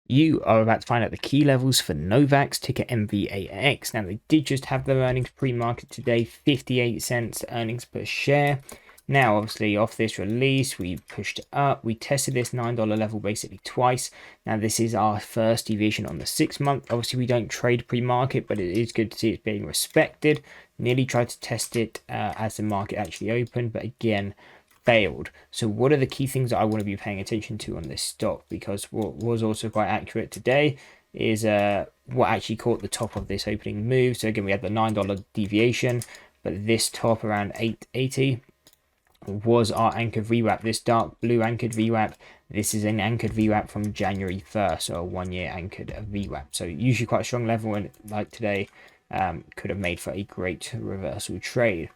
You are about to find out the key levels for Novavax, ticker NVAX. Now, they did just have their earnings pre-market today, 58 cents earnings per share. Now, obviously, off this release, we pushed it up. We tested this $9 level basically twice. Now, this is our first deviation on the 6-month. Obviously, we don't trade pre-market, but it is good to see it's being respected. Nearly tried to test it as the market actually opened, but again, failed. So what are the key things that I want to be paying attention to on this stock? Because what was also quite accurate today is what actually caught the top of this opening move. So again, we had the $9 deviation, but this top around 880 was our anchored VWAP. This dark blue anchored VWAP, this is an anchored VWAP from January 1st, so a 1-year anchored VWAP. So usually quite a strong level, and like today, could have made for a great reversal trade.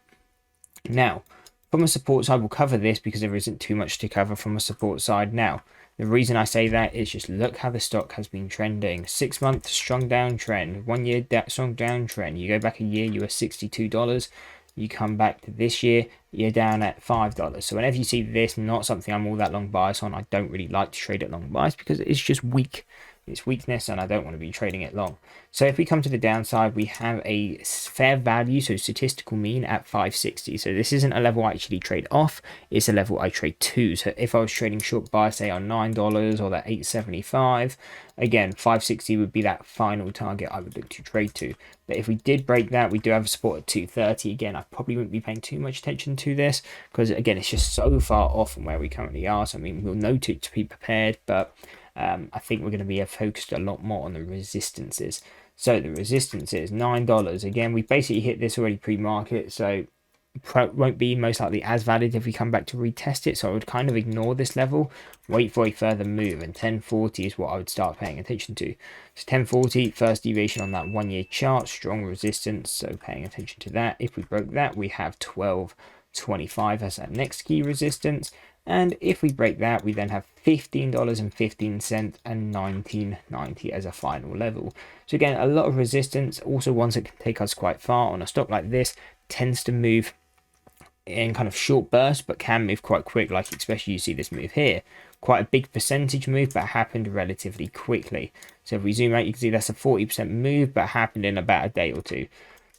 Now, from a support side, we'll cover this because there isn't too much to cover from a support side now. The reason I say that is just look how the stock has been trending. 6-month strong downtrend, 1-year strong downtrend. You go back a year, you were $62. You come back to this year, you're down at $5. So whenever you see this, not something I'm all that long biased on. I don't really like to trade at long bias because it's just weak. It's weakness, and I don't want to be trading it long. So if we come to the downside, we have a fair value, so statistical mean at 560. So this isn't a level I actually trade off, it's a level I trade to. So if I was trading short buy, say on $9 or that 875, again 560 would be that final target I would look to trade to. But if we did break that, we do have a support at 230. Again, I probably wouldn't be paying too much attention to this because again, it's just so far off from where we currently are. So I mean, we'll note it to be prepared, but I think we're going to be focused a lot more on the resistances. So the resistance is $9. Again, we basically hit this already pre-market, so won't be most likely as valid if we come back to retest it. So I would kind of ignore this level, wait for a further move, and 1040 is what I would start paying attention to. So 1040, first deviation on that 1-year chart, strong resistance, so paying attention to that. If we broke that, we have 1225 as that next key resistance. And if we break that, we then have $15.15 and $19.90 as a final level. So again, a lot of resistance, also ones that can take us quite far. On a stock like this, tends to move in kind of short bursts, but can move quite quick, like especially you see this move here. Quite a big percentage move, but happened relatively quickly. So if we zoom out, you can see that's a 40% move, but happened in about a day or two.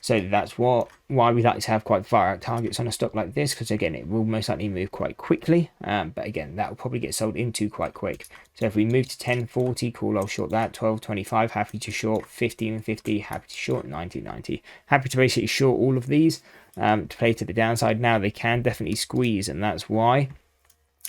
So that's why we like to have quite far out targets on a stock like this, because again, it will most likely move quite quickly. But again, that will probably get sold into quite quick. So if we move to 1040, cool, I'll short that. 1225, happy to short. 1550, happy to short. 1990, happy to basically short all of these to play to the downside. Now they can definitely squeeze, and that's why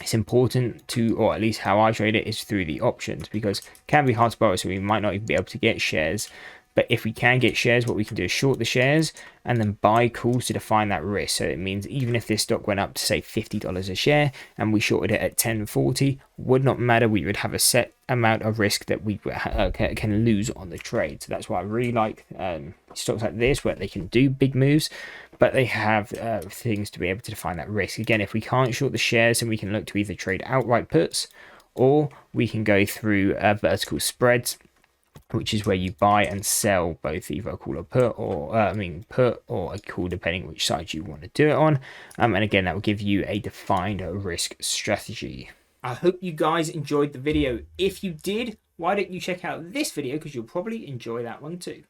it's important to, or at least how I trade it, is through the options, because it can be hard to borrow, so we might not even be able to get shares. But if we can get shares, what we can do is short the shares and then buy calls to define that risk. So it means even if this stock went up to say $50 a share and we shorted it at 1040, would not matter. We would have a set amount of risk that we can lose on the trade. So that's why I really like stocks like this, where they can do big moves, but they have things to be able to define that risk. Again, if we can't short the shares, then we can look to either trade outright puts, or we can go through vertical spreads, which is where you buy and sell both either a call or put, or put or a call, depending which side you want to do it on. And again, that will give you a defined risk strategy. I hope you guys enjoyed the video. If you did, why don't you check out this video, because you'll probably enjoy that one too.